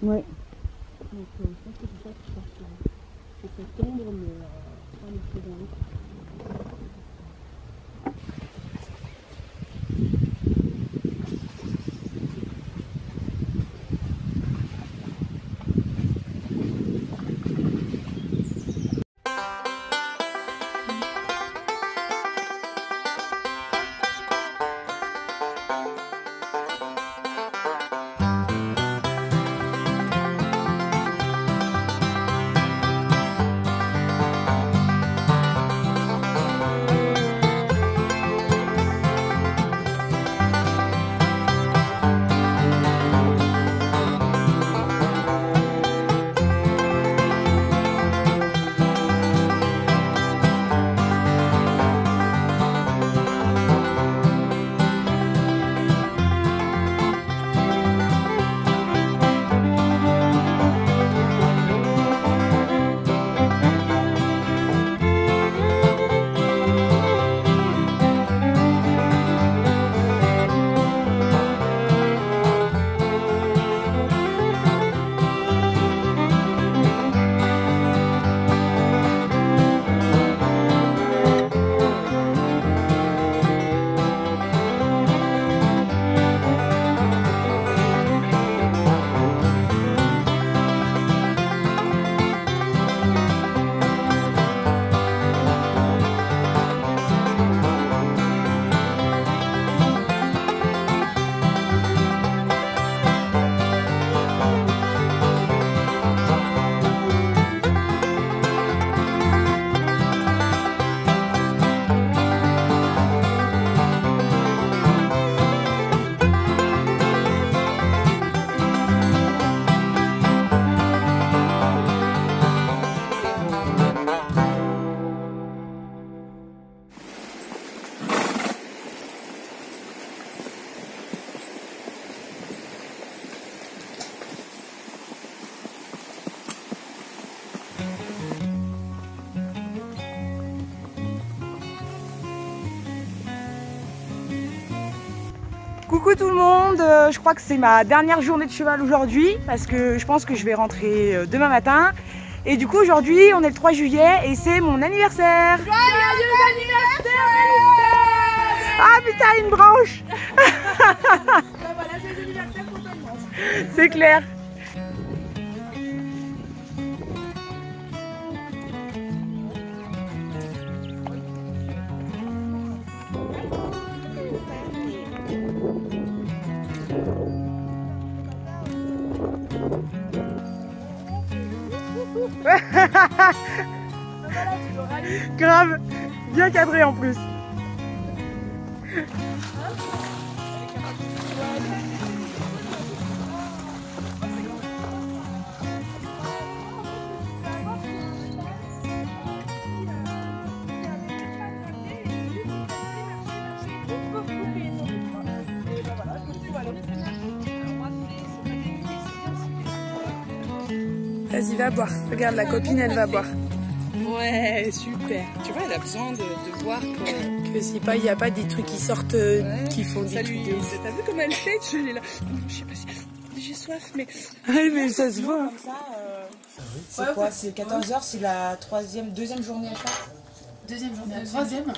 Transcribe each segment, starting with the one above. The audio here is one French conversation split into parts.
Ouais. Donc je pense que c'est ça qui passe. C'est septembre, mais pas le saison. Coucou tout le monde, je crois que c'est ma dernière journée de cheval aujourd'hui parce que je pense que je vais rentrer demain matin. Et du coup aujourd'hui on est le 3 juillet et c'est mon anniversaire. Joyeux anniversaire! Ah putain, une branche. Voilà, joyeux anniversaire pour toi, une branche. C'est clair. Grave, bien cadré en plus. Vas-y, va boire. Regarde, la copine, elle va boire. Ouais, super. Tu vois, elle a besoin de voir Que si pas, il n'y a pas des trucs qui sortent, qui font des trucs de ouf. T'as vu comme elle fait? Je l'ai là. Je sais pas si j'ai soif, mais... Ah, mais ça se voit. Comme ça, c'est quoi? C'est 14h, c'est la deuxième journée à faire. Deuxième journée, la troisième. La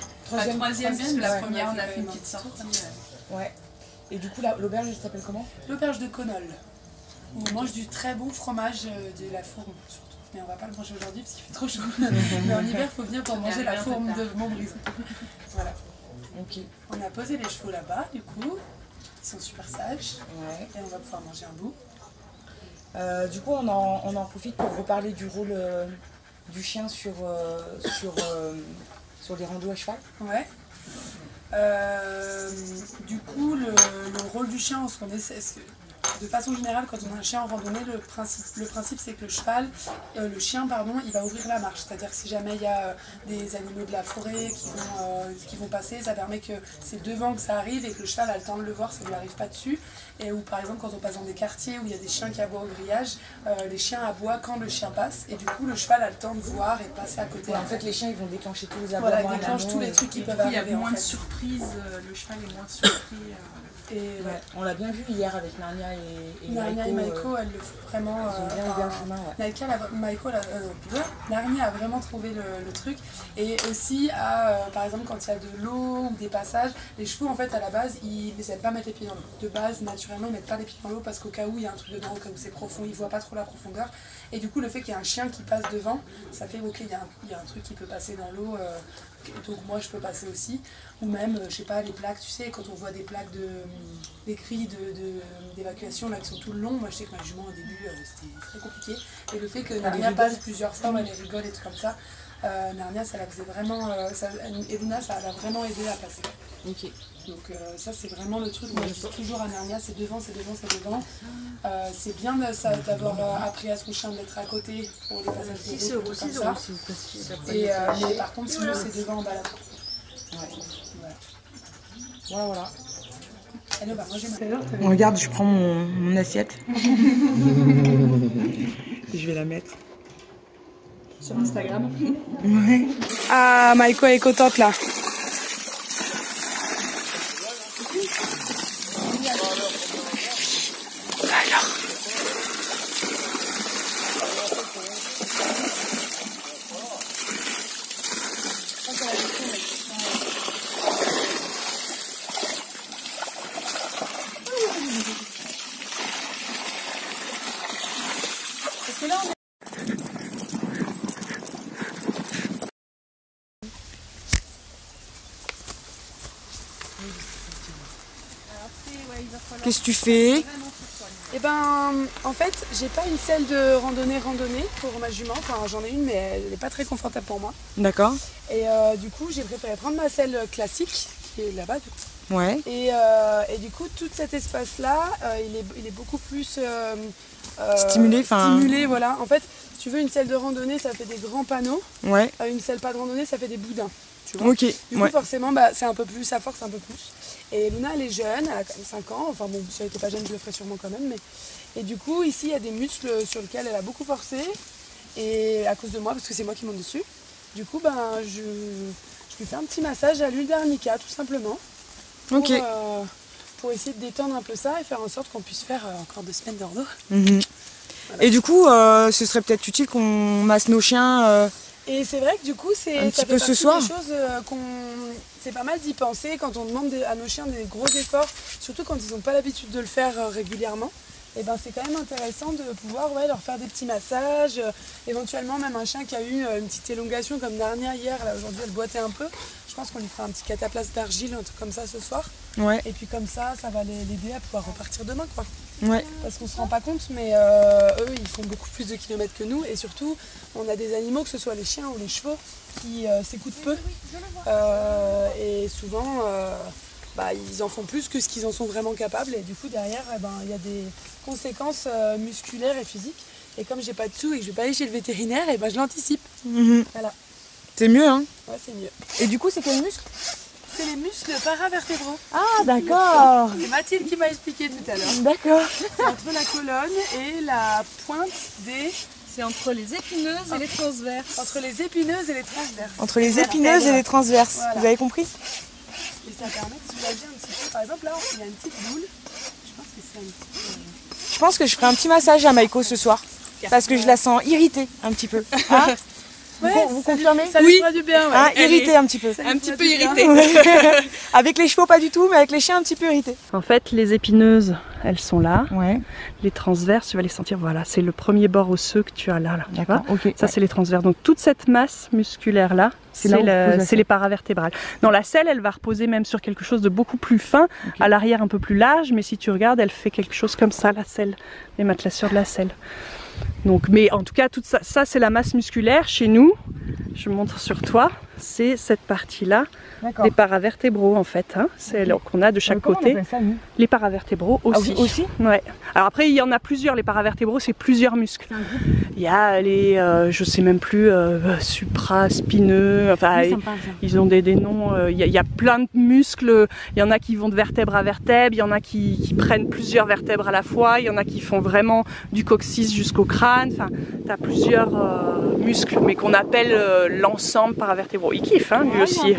troisième, parce que la première, on a fait une petite sortie. Ouais. Et du coup, l'auberge, elle s'appelle comment? L'auberge de Connol. On mange du très bon fromage de la fourme, surtout. Mais on va pas le manger aujourd'hui parce qu'il fait trop chaud. Mais en hiver, il faut venir pour manger la fourme de Montbrison. Voilà. Ok. On a posé les chevaux là-bas, du coup. Ils sont super sages. Ouais. Et on va pouvoir manger un bout. Du coup, on en profite pour reparler du rôle du chien sur les randos à cheval. Ouais. Du coup, le rôle du chien, ce qu'on essaie, de façon générale, quand on a un chien en randonnée, le principe c'est que le chien, il va ouvrir la marche. C'est-à-dire que si jamais il y a des animaux de la forêt qui vont passer, ça permet que c'est devant que ça arrive et que le cheval a le temps de le voir, ça ne lui arrive pas dessus. Et où par exemple quand on passe dans des quartiers où il y a des chiens qui aboient au grillage, les chiens aboient quand le chien passe et du coup le cheval a le temps de voir et de passer à côté. Ouais, en fait les chiens ils vont déclencher tous les voilà, aboiements. ils déclenchent tous les trucs qui peuvent Il y arriver. a moins en de fait. surprises, le cheval est moins surpris. Et ouais. On l'a bien vu hier avec Narnia et Narnia et Maïko. Maïko, elles le font vraiment. Ils ont bien ouvert le chemin, ouais. Narnia a vraiment trouvé le truc. Et aussi, par exemple, quand il y a de l'eau ou des passages, les chevaux, en fait, à la base, ils n'aiment pas mettre les pieds dans l'eau. De base, naturellement, ils mettent pas les pieds dans l'eau parce qu'au cas où il y a un truc dedans, au cas où c'est profond, ils voient pas trop la profondeur. Et du coup, le fait qu'il y ait un chien qui passe devant, ça fait, ok, il y a un truc qui peut passer dans l'eau. Donc moi je peux passer aussi, ou même je sais pas les plaques, tu sais quand on voit des plaques des cris d'évacuation là qui sont tout le long, moi je sais que ma jument au début c'était très compliqué, et le fait que Narnia passe plusieurs fois, elle rigole et tout comme ça, Narnia ça la faisait vraiment, et Luna ça l'a vraiment aidé à passer. Ok. Donc ça c'est vraiment le truc, moi je dis toujours à Narnia c'est devant, c'est devant, c'est devant. C'est bien d'avoir appris à son chien d'être à côté pour les passages de route, tout comme ça. Et, mais par contre sinon c'est devant en balade. Ouais. Voilà. Allez, bah, moi j'ai ma... Regarde, je prends mon assiette. Je vais la mettre Sur Instagram. Ouais. Ah, Maïko est contente là. Alors. Qu'est-ce que tu fais? Eh ben, en fait, j'ai pas une selle de randonnée pour ma jument. Enfin, j'en ai une, mais elle n'est pas très confortable pour moi. D'accord. Et du coup, j'ai préféré prendre ma selle classique, qui est là-bas, du coup. Ouais. Et du coup, tout cet espace-là, il est beaucoup plus Stimulé, stimulé, voilà. En fait, tu veux une selle de randonnée, ça fait des grands panneaux. Ouais. Une selle pas de randonnée, ça fait des boudins. Tu vois. Ok. Du coup, forcément, c'est un peu plus, ça force un peu plus. Et Luna, elle est jeune, elle a quand même 5 ans. Enfin bon, si elle n'était pas jeune, je le ferais sûrement quand même. Et du coup, ici, il y a des muscles sur lesquels elle a beaucoup forcé. Et à cause de moi, parce que c'est moi qui monte dessus. Du coup, je lui fais un petit massage à l'huile d'arnica, tout simplement. Pour essayer de détendre un peu ça et faire en sorte qu'on puisse faire encore 2 semaines de rando. Voilà. Et du coup, ce serait peut-être utile qu'on masse nos chiens. Et c'est vrai que du coup, un petit peu ce soir. C'est pas mal d'y penser quand on demande à nos chiens des gros efforts, surtout quand ils n'ont pas l'habitude de le faire régulièrement. Et ben c'est quand même intéressant de pouvoir leur faire des petits massages, éventuellement même un chien qui a eu une petite élongation comme Narnia hier, là aujourd'hui elle boitait un peu. Je pense qu'on lui fera un petit cataplasme d'argile, un truc comme ça ce soir. Ouais. Et puis comme ça va l'aider à pouvoir repartir demain, quoi. Ouais. Parce qu'on se rend pas compte, mais eux ils font beaucoup plus de kilomètres que nous, et surtout on a des animaux, que ce soit les chiens ou les chevaux, qui s'écoutent peu. Et souvent ils en font plus que ce qu'ils en sont vraiment capables, et du coup derrière il y a des conséquences musculaires et physiques. Et comme j'ai pas de sous et que je vais pas aller chez le vétérinaire, et je l'anticipe. Voilà. C'est mieux, hein? Ouais, c'est mieux. Et du coup, c'est quel muscle? C'est les muscles paravertébraux. Ah, d'accord. C'est Mathilde qui m'a expliqué tout à l'heure. D'accord. C'est entre la colonne et la pointe des... C'est entre les épineuses et les transverses. Entre les épineuses et les transverses. Entre les épineuses et les transverses. Voilà. Vous avez compris? Et ça permet de soulager un petit peu. Par exemple, là, il y a une petite boule. Je pense que c'est un petit... Je pense que je ferai un petit massage à Maïko ce soir. Parce que je la sens irritée un petit peu. Hein? Vous confirmez? Ça lui fera du bien, ouais. Hein, irritée un petit peu. Un petit peu irritée. Avec les chevaux pas du tout, mais avec les chiens un petit peu irritée. En fait, les épineuses, elles sont là. Ouais. Les transverses, tu vas les sentir. Voilà, c'est le premier bord osseux que tu as là. D'accord. Ok. Ça, c'est les transverses. Donc toute cette masse musculaire là, c'est les paravertébrales. Non, la selle, elle va reposer même sur quelque chose de beaucoup plus fin, à l'arrière un peu plus large, mais si tu regardes, elle fait quelque chose comme ça, la selle, les matelassures de la selle. Donc, mais en tout cas, tout ça c'est la masse musculaire chez nous. Je montre sur toi. c'est cette partie-là des paravertébraux en fait. Hein. C'est qu'on a de chaque côté. Ça, nous les paravertébraux aussi. Ah, aussi ouais. Alors après, il y en a plusieurs. Les paravertébraux, c'est plusieurs muscles. Il y a les, je sais même plus, supraspineux. Enfin, oui, ils ont des noms. Il y a plein de muscles. Il y en a qui vont de vertèbre à vertèbre. Il y en a qui prennent plusieurs vertèbres à la fois. Il y en a qui font vraiment du coccyx jusqu'au crâne. Enfin, tu as plusieurs muscles, mais qu'on appelle l'ensemble paravertébraux. Ils kiffent, hein, lui aussi.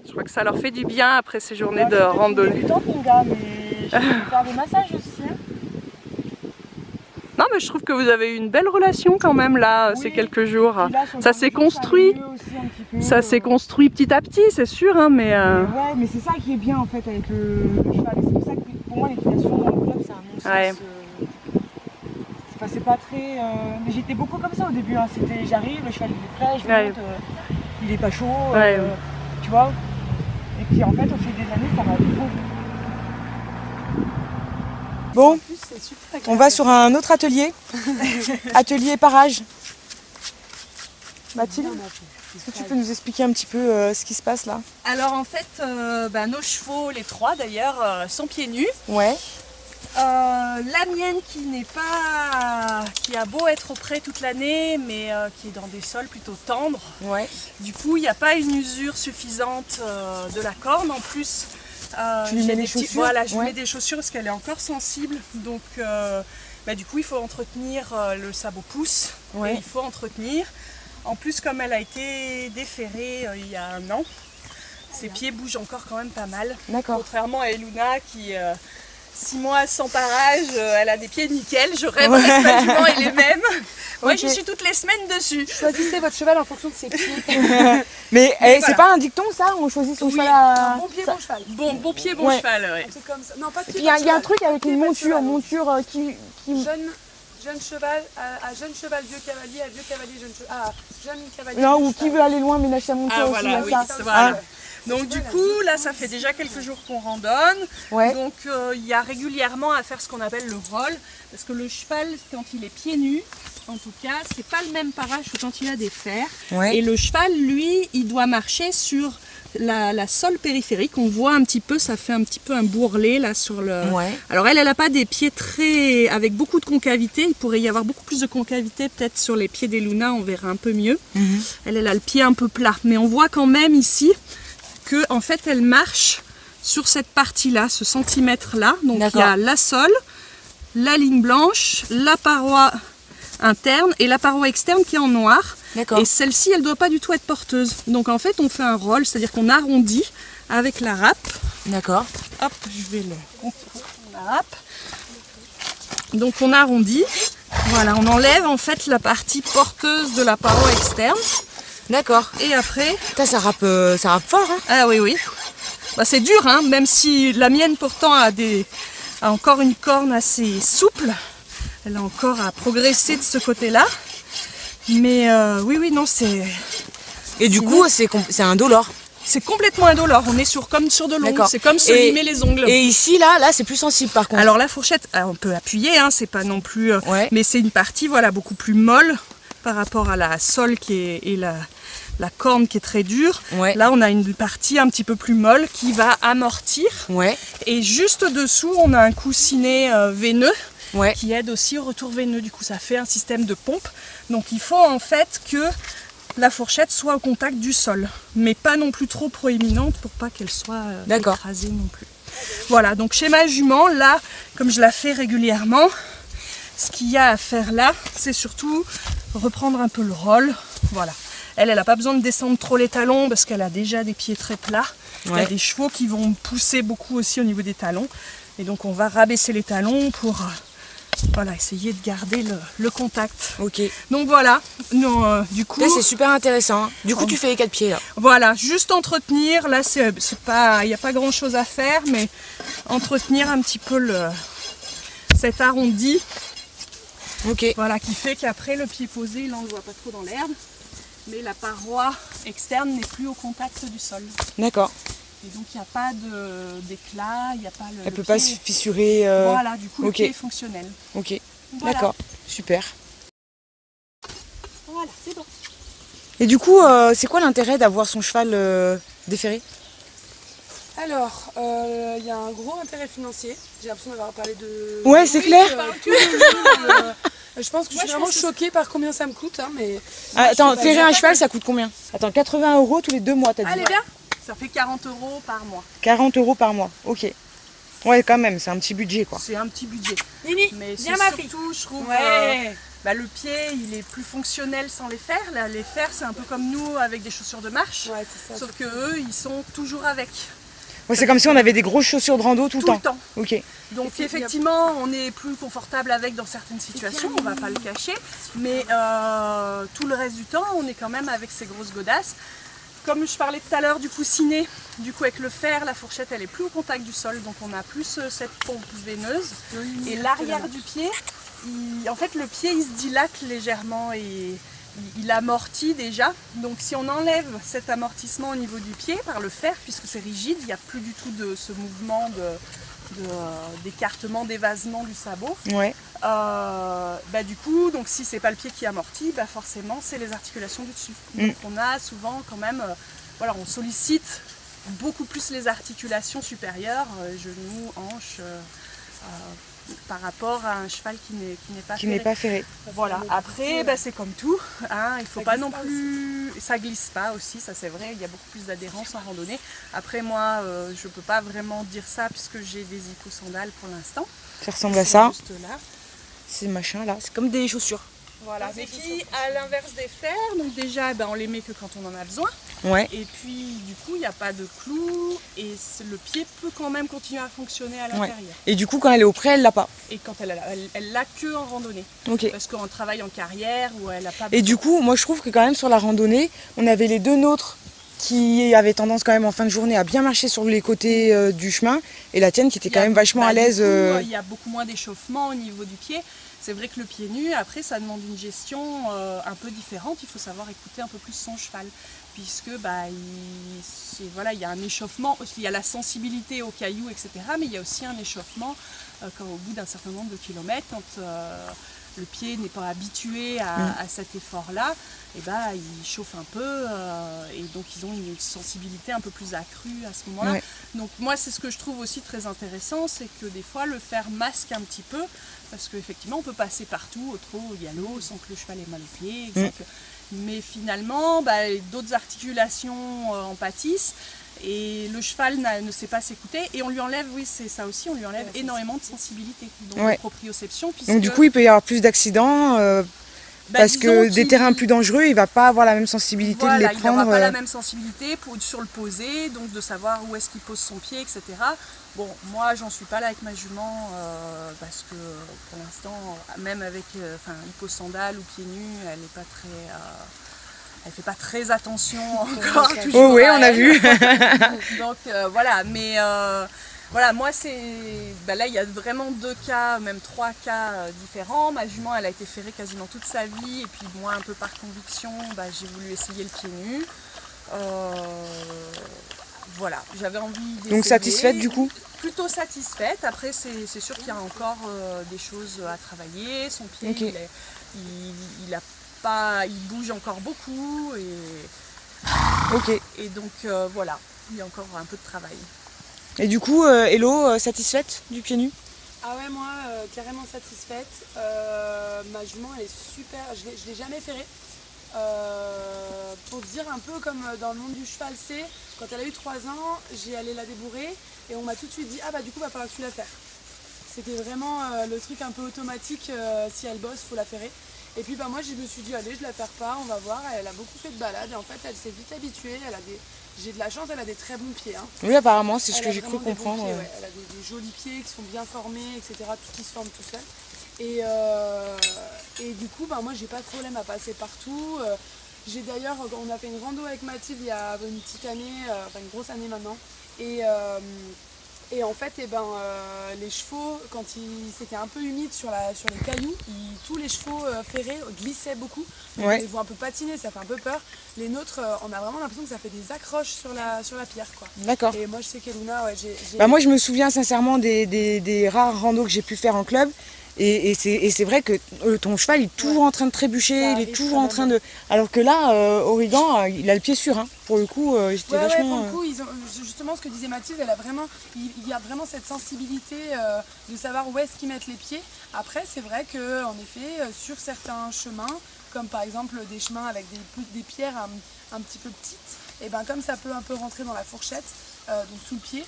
Je crois que ça leur fait du bien après ces journées de randonnée. Du camping là, mais je vais faire des massages aussi. Hein. Non, mais je trouve que vous avez eu une belle relation quand même là, ces quelques jours. Là, ça s'est construit. Ça s'est construit petit à petit, c'est sûr, hein, mais. Ouais, mais c'est ça qui est bien en fait avec le cheval. C'est pour ça que pour moi l'équitation dans le club c'est un non-sens. C'est pas très. Mais j'étais beaucoup comme ça au début. Hein. C'était, j'arrive, le cheval il est prêt, je monte, il est pas chaud, tu vois. Et puis en fait, au fil des années, ça va beaucoup. Bon, on va sur un autre atelier, atelier parage. Mathilde, est-ce que tu peux nous expliquer un petit peu ce qui se passe là? Alors en fait, nos chevaux, les trois d'ailleurs, sont pieds nus. Ouais. La mienne qui a beau être au pré toute l'année, mais qui est dans des sols plutôt tendres. Ouais. Du coup, il n'y a pas une usure suffisante de la corne. En plus, tu lui mets des chaussures. Voilà, je lui mets des chaussures parce qu'elle est encore sensible. Donc, du coup, il faut entretenir le sabot pouce. Ouais. Et il faut entretenir. En plus, comme elle a été déferrée il y a 1 an, ses pieds bougent encore quand même pas mal. D'accord. Contrairement à Eluna qui... 6 mois sans parage, elle a des pieds nickel, je rêverais que ma jument ait les mêmes. Moi j'y suis toutes les semaines dessus. Choisissez votre cheval en fonction de ses pieds. Mais c'est pas un dicton ça? On choisit son cheval à... Bon pied, bon cheval. Bon pied, bon cheval, ouais. Un truc comme ça. Non, pas de pied, Il y a un truc avec une monture qui... Jeune cheval à jeune cheval, vieux cavalier, à vieux cavalier, jeune cheval. Ah, jeune cavalier. Non, ou qui veut aller loin mais lâche sa monture aussi. Voilà, oui, voilà. Donc du coup, là, ça fait déjà quelques jours qu'on randonne. Ouais. Donc il y a régulièrement à faire ce qu'on appelle le roll. Parce que le cheval, quand il est pieds nus, en tout cas, c'est pas le même parage que quand il a des fers. Ouais. Et le cheval, lui, il doit marcher sur la sole périphérique. On voit un petit peu, ça fait un petit peu un bourrelet là sur le... Ouais. Alors elle n'a pas des pieds avec beaucoup de concavité. Il pourrait y avoir beaucoup plus de concavité peut-être sur les pieds d'Eluna, on verra un peu mieux. Elle a le pied un peu plat. Mais on voit quand même ici que en fait elle marche sur cette partie-là, ce centimètre-là. Donc il y a la sole, la ligne blanche, la paroi interne et la paroi externe qui est en noir. Et celle-ci, elle ne doit pas du tout être porteuse. Donc en fait, on fait un roll, c'est-à-dire qu'on arrondit avec la râpe. D'accord. Hop, je vais la râpe. Donc on arrondit. Voilà, on enlève en fait la partie porteuse de la paroi externe. D'accord. Et après... Ça rappe fort, hein? Ah oui, oui. Bah, c'est dur, hein, même si la mienne pourtant a encore une corne assez souple. Elle a encore à progresser de ce côté-là. Mais oui, non, c'est... Et du coup, c'est indolore? C'est complètement indolore, on est comme sur de l'ongle, c'est comme se limer les ongles. Et ici, là c'est plus sensible par contre. Alors la fourchette, on peut appuyer, hein, c'est pas non plus... Mais c'est une partie beaucoup plus molle par rapport à la sole et la corne qui est très dure. Ouais. Là, on a une partie un petit peu plus molle qui va amortir. Ouais. Et juste dessous, on a un coussinet veineux qui aide aussi au retour veineux. Du coup, ça fait un système de pompe. Donc, il faut en fait que la fourchette soit au contact du sol, mais pas non plus trop proéminente pour pas qu'elle soit écrasée non plus. Voilà, donc chez ma jument, là, comme je la fais régulièrement, ce qu'il y a à faire là, c'est surtout reprendre un peu le roll. Voilà. Elle n'a pas besoin de descendre trop les talons parce qu'elle a déjà des pieds très plats. Il y a des chevaux qui vont pousser beaucoup aussi au niveau des talons. Et donc on va rabaisser les talons pour essayer de garder le contact. Ok. Donc voilà, du coup... Là c'est super intéressant. Du coup tu fais les 4 pieds là. Voilà, juste entretenir. Là il n'y a pas grand chose à faire, mais entretenir un petit peu cet arrondi. Ok. Voilà, qui fait qu'après le pied posé, là on ne le voit pas trop dans l'herbe. Mais la paroi externe n'est plus au contact du sol. D'accord. Et donc il n'y a pas d'éclat, il n'y a pas le... Elle ne peut pas se fissurer. Voilà, du coup le pied est fonctionnel. Ok, voilà. D'accord, super. Voilà, c'est bon. Et du coup, c'est quoi l'intérêt d'avoir son cheval déferré? Alors, il y a un gros intérêt financier. J'ai l'impression d'avoir parlé de... Ouais, c'est clair. Je pense que je suis vraiment choquée par combien ça me coûte. Hein, mais... Attends, ferrer un cheval, ça coûte combien? Attends, 80 € tous les 2 mois, t'as dit? Allez, bien. Ça fait 40 € par mois. 40 € par mois, ok. Ouais, quand même, c'est un petit budget, quoi. C'est un petit budget. Nini, mais viens ma fille. surtout, je trouve, Ouais. le pied, il est plus fonctionnel sans les fers. Là, les fers, c'est un peu comme nous avec des chaussures de marche. Ouais, c'est ça. Sauf que eux, ils sont toujours avec. Ouais, c'est comme si on avait des grosses chaussures de rando tout le temps. Ok. Donc effectivement, on est plus confortable avec dans certaines situations, on va pas le cacher. Mais tout le reste du temps, on est quand même avec ces grosses godasses. Comme je parlais tout à l'heure du coussinet, du coup avec le fer, la fourchette elle est plus au contact du sol, donc on a plus cette pompe veineuse. Et l'arrière du pied, en fait le pied il se dilate légèrement et il amortit déjà. Donc si on enlève cet amortissement au niveau du pied par le fer, puisque c'est rigide, il n'y a plus du tout de ce mouvement d'écartement, d'évasement du sabot. Ouais. Du coup, donc si c'est pas le pied qui amortit, forcément c'est les articulations du dessus. Donc on a souvent quand même, on sollicite beaucoup plus les articulations supérieures, genoux, hanches, par rapport à un cheval qui n'est pas ferré. Voilà. Après, c'est comme tout, hein, il faut pas non plus, ça glisse pas aussi, ça c'est vrai, il y a beaucoup plus d'adhérence en randonnée. Après moi, je peux pas vraiment dire ça puisque j'ai des hyposandales pour l'instant. Ça ressemble à ça. Juste là. Ces machins là, c'est comme des chaussures. Voilà, mais qui, à l'inverse des fers, donc déjà on les met que quand on en a besoin. Ouais. Et puis du coup il n'y a pas de clous et le pied peut quand même continuer à fonctionner à l'intérieur. Ouais. Et du coup quand elle est au près, elle l'a pas. Et quand elle l'a que en randonnée. Ok. Parce qu'on travaille en carrière où elle n'a pas besoin. Et du coup, moi je trouve que quand même sur la randonnée, on avait les deux nôtres qui avaient tendance quand même en fin de journée à bien marcher sur les côtés du chemin et la tienne qui était quand même vachement à l'aise. Il y a beaucoup moins d'échauffement au niveau du pied. C'est vrai que le pied nu, après, ça demande une gestion un peu différente. Il faut savoir écouter un peu plus son cheval, puisque il y a un échauffement, il y a la sensibilité aux cailloux, etc. Mais il y a aussi un échauffement quand, au bout d'un certain nombre de kilomètres, quand le pied n'est pas habitué à cet effort-là, il chauffe un peu et donc ils ont une sensibilité un peu plus accrue à ce moment-là. Ouais. Donc moi, c'est ce que je trouve aussi très intéressant, c'est que des fois le fer masque un petit peu, parce qu'effectivement on peut passer partout, au trot, au galop, sans que le cheval ait mal au pied. Mais finalement, d'autres articulations en pâtissent. Et le cheval ne sait pas s'écouter et on lui enlève, c'est ça aussi, on lui enlève énormément de sensibilité, donc de proprioception. Donc du coup il peut y avoir plus d'accidents parce que des terrains plus dangereux, il ne va pas avoir la même sensibilité de les prendre. Il n'aura pas la même sensibilité sur le poser, donc de savoir où est-ce qu'il pose son pied, etc. Bon, moi j'en suis pas là avec ma jument parce que pour l'instant, même avec hyposandales ou pieds nus, elle n'est pas très... Elle fait pas très attention encore. Oh oui, on a vu. Donc voilà, mais moi c'est... là il y a vraiment 2 cas, même 3 cas différents. Ma jument elle a été ferrée quasiment toute sa vie et puis moi un peu par conviction, j'ai voulu essayer le pied nu. Voilà, j'avais envie d'essayer. Donc satisfaite du coup? Plutôt satisfaite. Après c'est sûr qu'il y a encore des choses à travailler. Son pied il bouge encore beaucoup et donc voilà, il y a encore un peu de travail. Et du coup, Hello, satisfaite du pied nu? Ah ouais, moi carrément satisfaite. Ma jument elle est super, je l'ai jamais ferrée. Pour dire un peu comme dans le monde du cheval, c'est quand elle a eu 3 ans, j'ai allé la débourrer et on m'a tout de suite dit du coup va falloir que tu la fasses. C'était vraiment le truc un peu automatique, si elle bosse, faut la ferrer. Et puis moi je me suis dit allez, je la perds pas, on va voir. Elle a beaucoup fait de balades et en fait elle s'est vite habituée. J'ai de la chance, elle a des très bons pieds. Hein. Oui, apparemment c'est ce que j'ai cru comprendre. Pieds, ouais. Elle a des jolis pieds qui sont bien formés, etc. Tout qui se forme tout seul. Et du coup moi j'ai pas de problème à passer partout. J'ai d'ailleurs, on a fait une rando avec Mathilde il y a une petite année, une grosse année maintenant. Et en fait, les chevaux, quand c'était un peu humide sur les cailloux, tous les chevaux ferrés glissaient beaucoup. Donc on les voit un peu patiner, ça fait un peu peur. Les nôtres, on a vraiment l'impression que ça fait des accroches sur la pierre, quoi. D'accord. Et moi, je sais qu'Eluna, moi, je me souviens sincèrement des rares randos que j'ai pu faire en club. Et c'est vrai que ton cheval il est toujours en train de trébucher, il est toujours en train de... Alors que là, Origan, il a le pied sûr, hein. Pour le coup, j'étais vachement... pour le coup, justement ce que disait Mathilde, il y a vraiment cette sensibilité de savoir où est-ce qu'ils mettent les pieds. Après, c'est vrai qu'en effet, sur certains chemins, comme par exemple des chemins avec des pierres un petit peu petites, et ben comme ça peut un peu rentrer dans la fourchette, donc sous le pied,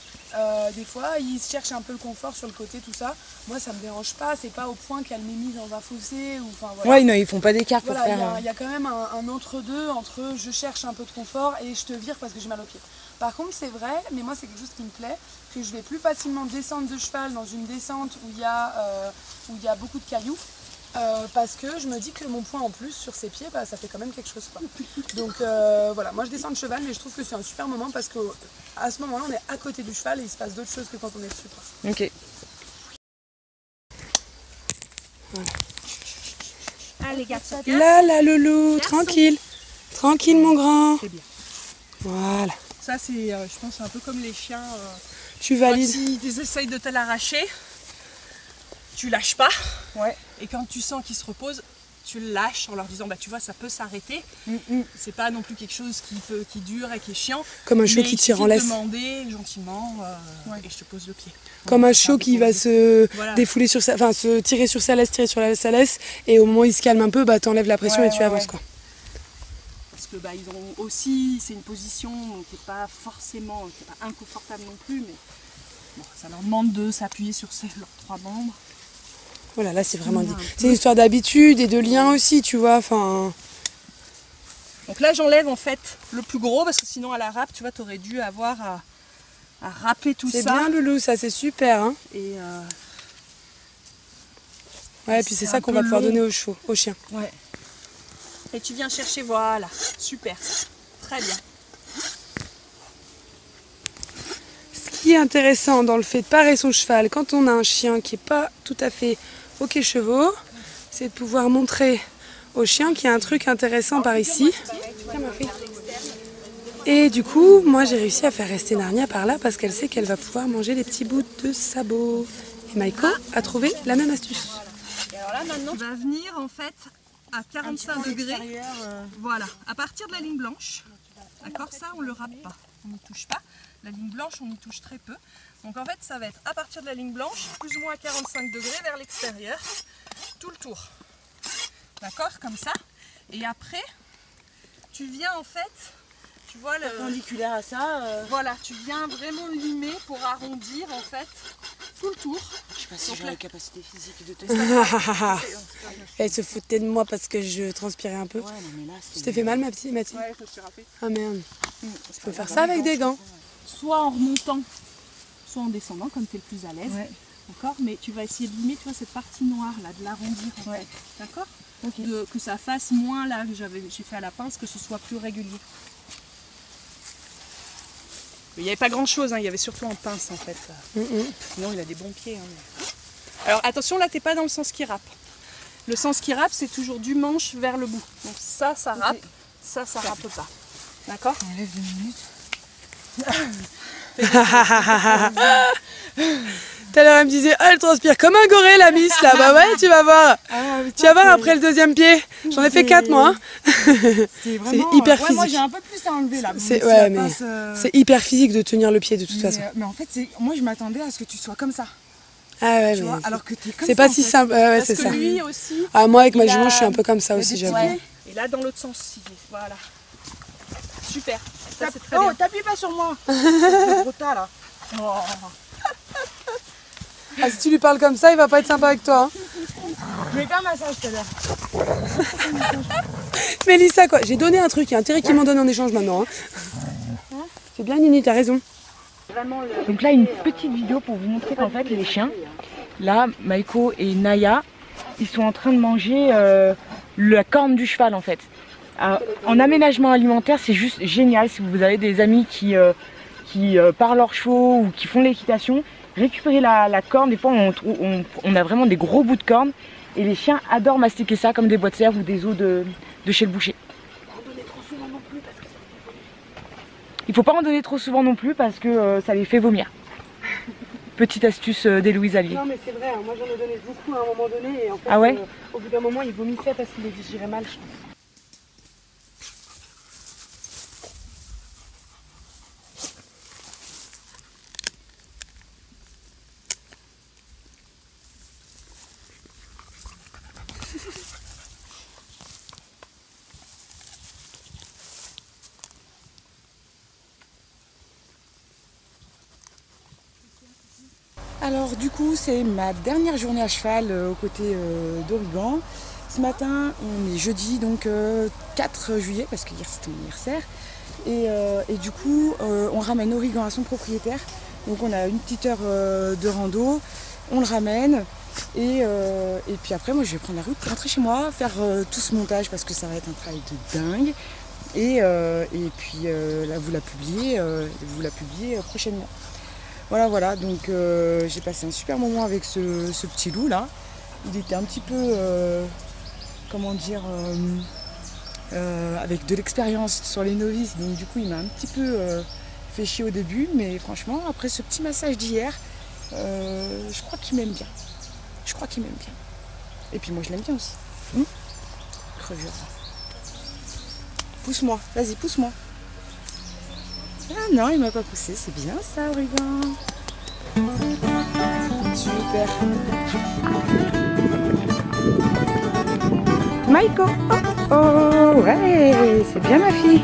des fois ils cherchent un peu le confort sur le côté, tout ça. Moi ça me dérange pas, c'est pas au point qu'elle m'ait mise dans un fossé ou enfin voilà. Ouais, non, ils font pas d'écart pour voilà, faire. Il y a quand même un entre-deux entre je cherche un peu de confort et je te vire parce que j'ai mal aux pieds. Par contre c'est vrai, mais moi c'est quelque chose qui me plaît, que je vais plus facilement descendre de cheval dans une descente où il y a beaucoup de cailloux. Parce que je me dis que mon poids en plus sur ses pieds, bah, ça fait quand même quelque chose quoi. Donc voilà, moi je descends de cheval mais je trouve que c'est un super moment parce qu'à ce moment-là on est à côté du cheval et il se passe d'autres choses que quand on est dessus quoi. Ok. Voilà. Allez garçon. Là loulou, tranquille. Tranquille mon grand. C'est bien. Voilà. Ça c'est, je pense, un peu comme les chiens. Tu valides. Quand ils essayent de te l'arracher, tu lâches pas. Ouais. Et quand tu sens qu'ils se reposent, tu le lâches en leur disant bah tu vois ça peut s'arrêter. C'est pas non plus quelque chose qui dure et qui est chiant. Comme un chiot qui tire en laisse. Demander gentiment et je te pose le pied. Comme un chiot qui va se défouler sur sa, enfin se tirer sur sa laisse, sa laisse, et au moment où il se calme un peu, bah t'enlèves la pression et tu avances quoi. Parce que bah ils ont aussi, c'est une position qui est pas forcément, qui est pas inconfortable non plus, mais bon, ça leur demande de s'appuyer sur leurs trois membres. Voilà, là c'est vraiment c'est une histoire d'habitude et de lien aussi, tu vois, enfin... Donc là j'enlève en fait le plus gros parce que sinon à la râpe, tu vois, t'aurais dû avoir à râper tout ça. C'est bien loulou, ça c'est super, hein. Et ouais, et puis c'est ça qu'on va pouvoir donner aux chiens. Ouais. Et tu viens chercher, voilà, super, très bien. Ce qui est intéressant dans le fait de parer son cheval quand on a un chien qui n'est pas tout à fait ok chevaux, c'est de pouvoir montrer au chien qu'il y a un truc intéressant par ici. Et du coup, moi j'ai réussi à faire rester Narnia par là parce qu'elle sait qu'elle va pouvoir manger les petits bouts de sabot. Et Maïko a trouvé la même astuce. Et alors là maintenant, tu vas venir en fait à 45 degrés, voilà, à partir de la ligne blanche. D'accord, ça on le râpe pas, on n'y touche pas. La ligne blanche, on y touche très peu. Donc en fait, ça va être à partir de la ligne blanche, plus ou moins à 45 degrés vers l'extérieur, tout le tour. D'accord, comme ça. Et après, tu viens en fait, tu vois le perpendiculaire à ça. Voilà, tu viens vraiment limer pour arrondir en fait tout le tour. Je sais pas si j'aurai la capacité physique de tester. Elle se foutait de moi parce que je transpirais un peu. Ouais, non, mais là, Tu t'es fait mal ma petite Mathilde? Ouais, je me suis râpée. Ah merde. Il faut faire ça avec des gants. Soit en remontant, soit en descendant, comme tu es le plus à l'aise. Ouais. D'accord, mais tu vas essayer de limer, tu vois, cette partie noire là, de l'arrondir en fait. D'accord, que ça fasse moins là que j'ai fait à la pince, que ce soit plus régulier. Il n'y avait pas grand chose, hein, il y avait surtout en pince en fait. Sinon il a des bons pieds. Hein. Alors attention, là t'es pas dans le sens qui râpe. Le sens qui râpe, c'est toujours du manche vers le bout. Donc ça râpe, ça râpe pas. D'accord? On enlève 2 minutes. Tout à l'heure elle me disait elle transpire comme un goré la miss là. Bah ouais, tu vas voir. Tu vas voir après le deuxième pied. J'en ai fait 4 moi. C'est hyper physique. Moi j'ai un peu plus à enlever là. C'est hyper physique de tenir le pied de toute façon. Mais en fait, moi je m'attendais à ce que tu sois comme ça. Ah ouais, Tu vois, alors que t'es comme c'est ça, pas si simple. Ouais, c'est Parce ça. que lui aussi. Ah, moi avec ma jument, je suis un peu comme ça aussi, j'avoue. Ouais. Et là dans l'autre sens aussi. Voilà. Super. Ça c'est très bien. Oh, t'appuies pas sur moi. C'est trop tard là. Oh. Ah, si tu lui parles comme ça, il va pas être sympa avec toi. Hein. Je vais faire un massage tout à l'heure. Mélissa quoi, j'ai donné un truc, il y a intérêt qu'il m'en donne en échange maintenant. Hein. C'est bien Nini, t'as raison. Donc là une petite vidéo pour vous montrer qu'en fait les chiens, là Maïko et Naya, ils sont en train de manger la corne du cheval en fait. En aménagement alimentaire c'est juste génial si vous avez des amis qui parent leurs chevaux ou qui font l'équitation, récupérez la corne, des fois on a vraiment des gros bouts de corne et les chiens adorent mastiquer ça comme des boîtes de serre ou des os de chez le boucher. Il faut pas en donner trop souvent non plus parce que ça les fait vomir. petite astuce d'Héloïse Allier. Non mais c'est vrai, hein. Moi j'en ai donné beaucoup à un moment donné et en fait Ah ouais au bout d'un moment il vomissait parce qu'il les digérait mal, je pense. Alors du coup c'est ma dernière journée à cheval aux côtés d'Aurigan. Ce matin on est jeudi donc 4 juillet parce que hier c'était mon anniversaire. Et du coup on ramène Aurigan à son propriétaire. Donc on a une petite heure de rando, on le ramène et puis après moi je vais prendre la route pour rentrer chez moi, faire tout ce montage parce que ça va être un travail de dingue. Et puis là vous la publiez prochainement. Voilà, donc j'ai passé un super moment avec ce petit loup là. Il était un petit peu, comment dire, avec de l'expérience sur les novices, donc du coup il m'a un petit peu fait chier au début, mais franchement après ce petit massage d'hier, je crois qu'il m'aime bien. Et puis moi je l'aime bien aussi. Crevure. Pousse-moi, vas-y pousse-moi. Ah non, il m'a pas poussé, c'est bien ça, Aurigan. Super. Maïko, oh, ouais, c'est bien ma fille.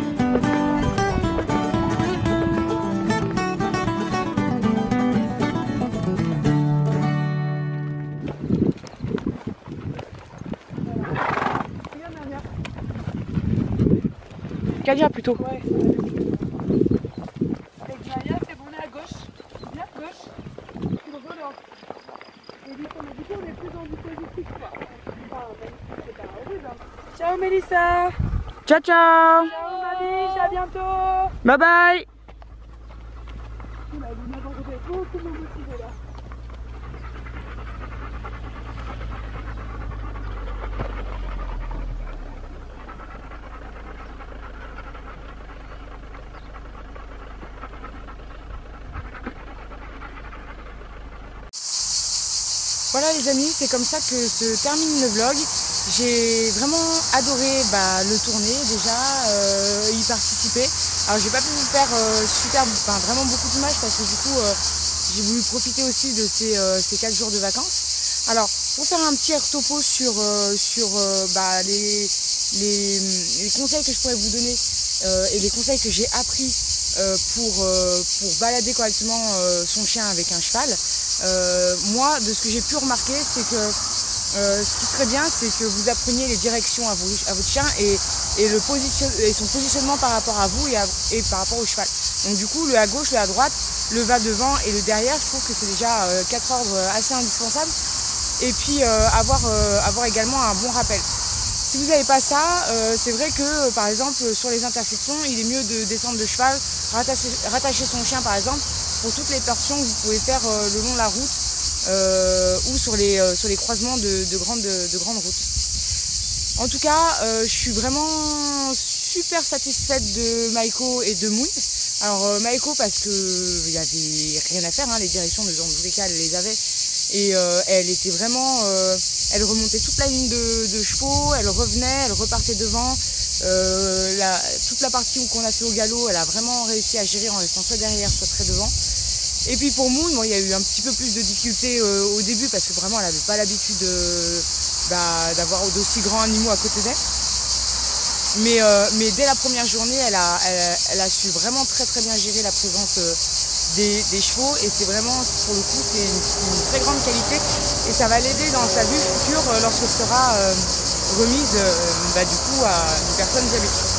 Kadia plutôt. Ouais. Ciao Mélissa. Ciao ciao. Ciao Malice, à bientôt. Bye bye. Voilà les amis, c'est comme ça que se termine le vlog. J'ai vraiment adoré le tourner déjà, y participer. Alors j'ai pas pu vous faire vraiment beaucoup d'images parce que du coup j'ai voulu profiter aussi de ces 4 jours de vacances. Alors pour faire un petit topo sur les conseils que je pourrais vous donner et les conseils que j'ai appris pour balader correctement son chien avec un cheval. Moi, de ce que j'ai pu remarquer, c'est que ce qui serait bien, c'est que vous appreniez les directions à votre chien et son positionnement par rapport à vous et par rapport au cheval. Donc du coup, le à gauche, le à droite, le va devant et le derrière, je trouve que c'est déjà 4 ordres assez indispensables. Et puis avoir également un bon rappel. Si vous n'avez pas ça, c'est vrai que par exemple sur les intersections, il est mieux de descendre de cheval, rattacher son chien par exemple, pour toutes les torsions que vous pouvez faire le long de la route ou sur les croisements de grandes routes. En tout cas, je suis vraiment super satisfaite de Maïko et de Moon. Alors Maïko parce qu'il n'y avait rien à faire, hein, les directions dans tous les cas elle les avait. Et elle était vraiment, elle remontait toute la ligne de chevaux, elle revenait, elle repartait devant. Toute la partie qu'on a fait au galop, elle a vraiment réussi à gérer en restant soit derrière, soit très devant. Et puis pour Moon, il y a eu un petit peu plus de difficultés au début parce que vraiment elle n'avait pas l'habitude d'avoir d'aussi grands animaux à côté d'elle. Mais dès la première journée, elle a su vraiment très très bien gérer la présence des chevaux et c'est vraiment, pour le coup, c'est une très grande qualité et ça va l'aider dans sa vie future lorsqu'elle sera remise du coup à une personne diabétique.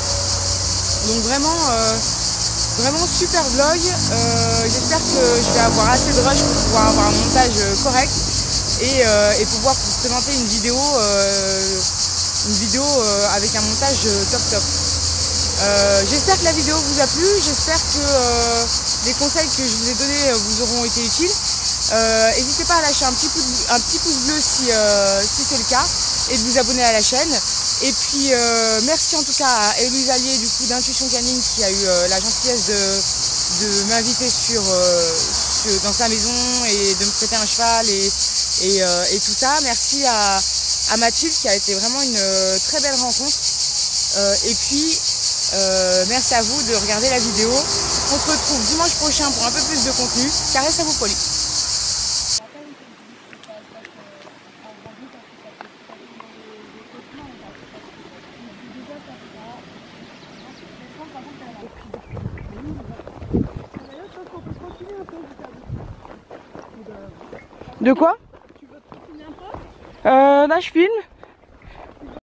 Donc vraiment super vlog, j'espère que je vais avoir assez de rush pour pouvoir avoir un montage correct et pouvoir vous présenter une vidéo avec un montage top. J'espère que la vidéo vous a plu, j'espère que les conseils que je vous ai donnés vous auront été utiles. N'hésitez pas à lâcher un petit pouce bleu si c'est le cas et de vous abonner à la chaîne. Et puis merci en tout cas à Héloïse Allier du coup d'Intuition Canine qui a eu la gentillesse de m'inviter sur dans sa maison et de me prêter un cheval et tout ça. Merci à Mathilde qui a été vraiment une très belle rencontre. Et puis merci à vous de regarder la vidéo. On se retrouve dimanche prochain pour un peu plus de contenu. Caresse à vous, Pauline. De quoi? Là je filme.